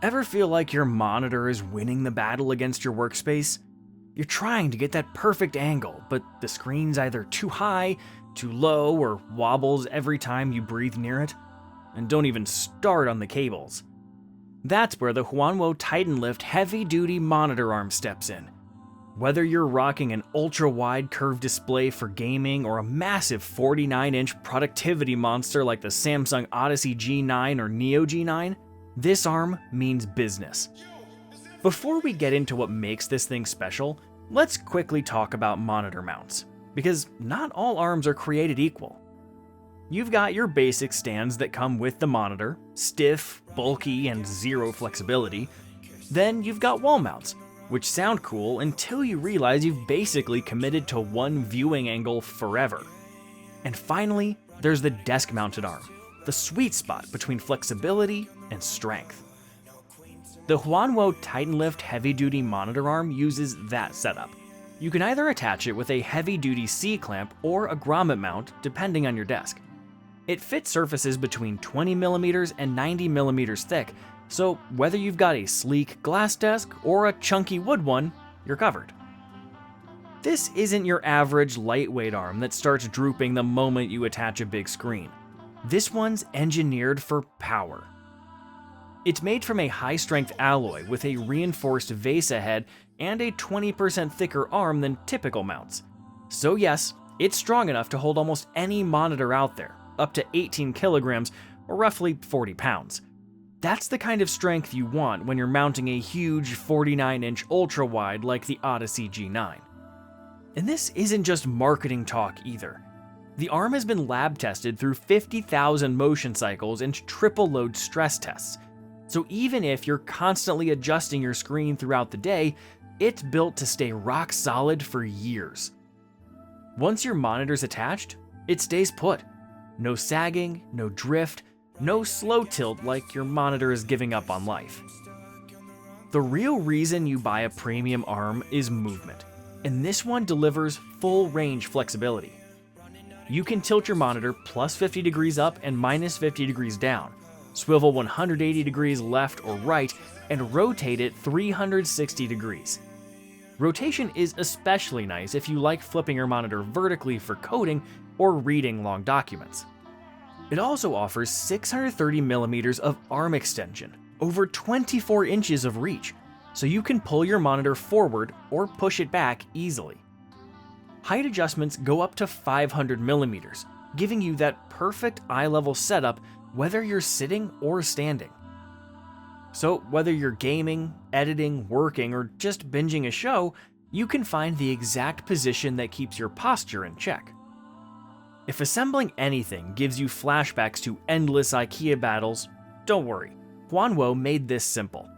Ever feel like your monitor is winning the battle against your workspace? You're trying to get that perfect angle, but the screen's either too high, too low, or wobbles every time you breathe near it. And don't even start on the cables. That's where the HUANUO TitanLift heavy-duty monitor arm steps in. Whether you're rocking an ultra-wide curved display for gaming or a massive 49-inch productivity monster like the Samsung Odyssey G9 or Neo G9, this arm means business. Before we get into what makes this thing special, let's quickly talk about monitor mounts, because not all arms are created equal. You've got your basic stands that come with the monitor, stiff, bulky, and zero flexibility. Then you've got wall mounts, which sound cool until you realize you've basically committed to one viewing angle forever. And finally, there's the desk-mounted arm, the sweet spot between flexibility and strength. The HUANUO TitanLift heavy-duty monitor arm uses that setup. You can either attach it with a heavy-duty C-clamp or a grommet mount, depending on your desk. It fits surfaces between 20mm and 90mm thick, so whether you've got a sleek glass desk or a chunky wood one, you're covered. This isn't your average lightweight arm that starts drooping the moment you attach a big screen. This one's engineered for power. It's made from a high-strength alloy with a reinforced VESA head and a 20% thicker arm than typical mounts. So yes, it's strong enough to hold almost any monitor out there, up to 18 kilograms or roughly 40 pounds. That's the kind of strength you want when you're mounting a huge 49-inch ultra-wide like the Odyssey G9. And this isn't just marketing talk either. The arm has been lab tested through 50,000 motion cycles and triple load stress tests. So even if you're constantly adjusting your screen throughout the day, it's built to stay rock solid for years. Once your monitor's attached, it stays put. No sagging, no drift, no slow tilt like your monitor is giving up on life. The real reason you buy a premium arm is movement, and this one delivers full range flexibility. You can tilt your monitor plus 50 degrees up and minus 50 degrees down, swivel 180 degrees left or right, and rotate it 360 degrees. Rotation is especially nice if you like flipping your monitor vertically for coding or reading long documents. It also offers 630mm of arm extension, over 24 inches of reach, so you can pull your monitor forward or push it back easily. Height adjustments go up to 500mm, giving you that perfect eye-level setup whether you're sitting or standing. So whether you're gaming, editing, working, or just binging a show, you can find the exact position that keeps your posture in check. If assembling anything gives you flashbacks to endless IKEA battles, don't worry, HUANUO made this simple.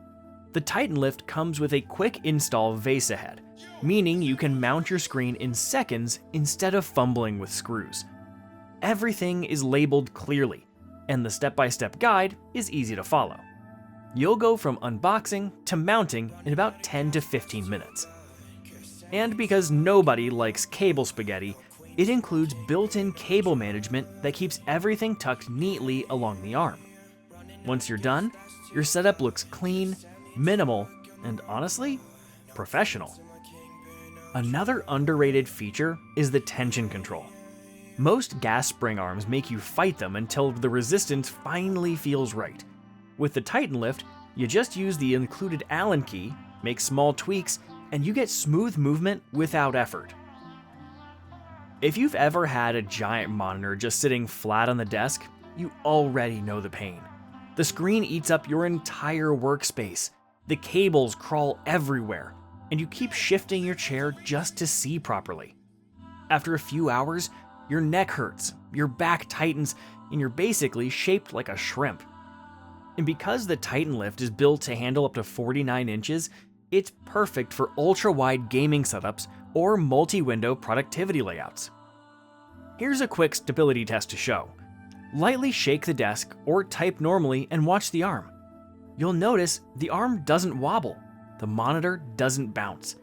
The TitanLift comes with a quick install VESA head, meaning you can mount your screen in seconds instead of fumbling with screws. Everything is labeled clearly, and the step-by-step guide is easy to follow. You'll go from unboxing to mounting in about 10 to 15 minutes. And because nobody likes cable spaghetti, it includes built-in cable management that keeps everything tucked neatly along the arm. Once you're done, your setup looks clean, minimal, and honestly, professional. Another underrated feature is the tension control. Most gas spring arms make you fight them until the resistance finally feels right. With the TitanLift, you just use the included Allen key, make small tweaks, and you get smooth movement without effort. If you've ever had a giant monitor just sitting flat on the desk, you already know the pain. The screen eats up your entire workspace. The cables crawl everywhere, and you keep shifting your chair just to see properly. After a few hours, your neck hurts, your back tightens, and you're basically shaped like a shrimp. And because the TitanLift is built to handle up to 49 inches, it's perfect for ultra-wide gaming setups or multi-window productivity layouts. Here's a quick stability test to show. Lightly shake the desk or type normally and watch the arm. You'll notice the arm doesn't wobble, the monitor doesn't bounce.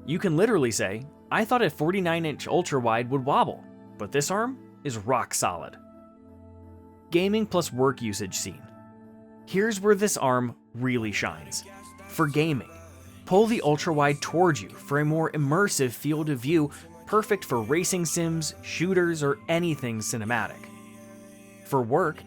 You can literally say, I thought a 49-inch ultra-wide would wobble, but this arm is rock solid. Gaming plus work usage scene. Here's where this arm really shines. For gaming, pull the ultrawide towards you for a more immersive field of view, perfect for racing sims, shooters, or anything cinematic. For work,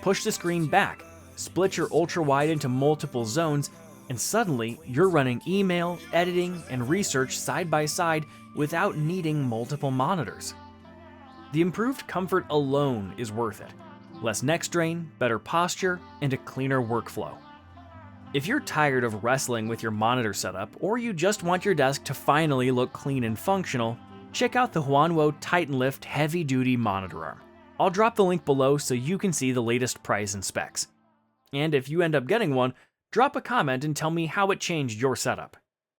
push the screen back, split your ultrawide into multiple zones, and suddenly you're running email, editing, and research side by side without needing multiple monitors. The improved comfort alone is worth it. Less neck strain, better posture, and a cleaner workflow. If you're tired of wrestling with your monitor setup, or you just want your desk to finally look clean and functional, check out the HUANUO TitanLift heavy-duty monitor arm. I'll drop the link below so you can see the latest price and specs. And if you end up getting one, drop a comment and tell me how it changed your setup.